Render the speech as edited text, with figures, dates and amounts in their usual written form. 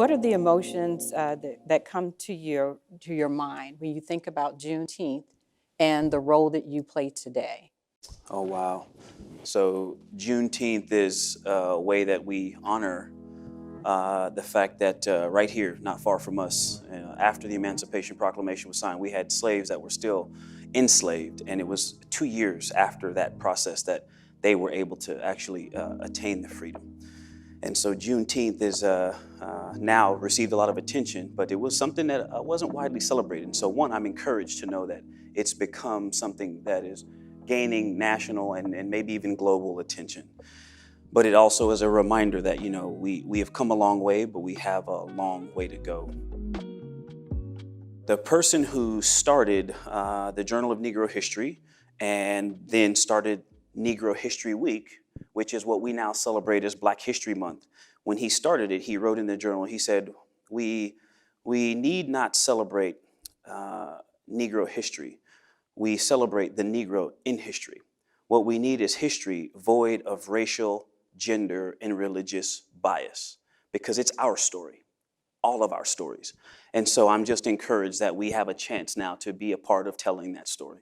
What are the emotions that come to your mind when you think about Juneteenth and the role that you play today? Oh, wow. So Juneteenth is a way that we honor the fact that right here, not far from us, after the Emancipation Proclamation was signed, we had slaves that were still enslaved. And it was 2 years after that process that they were able to actually attain the freedom. And so Juneteenth is now received a lot of attention, but it was something that wasn't widely celebrated. And so one, I'm encouraged to know that it's become something that is gaining national and maybe even global attention. But it also is a reminder that, we have come a long way, but we have a long way to go. The person who started the Journal of Negro History and then started Negro History Week, which is what we now celebrate as Black History Month. When he started it, he wrote in the journal, he said, we need not celebrate Negro history. We celebrate the Negro in history. What we need is history void of racial, gender, and religious bias, because it's our story, all of our stories. And so I'm just encouraged that we have a chance now to be a part of telling that story.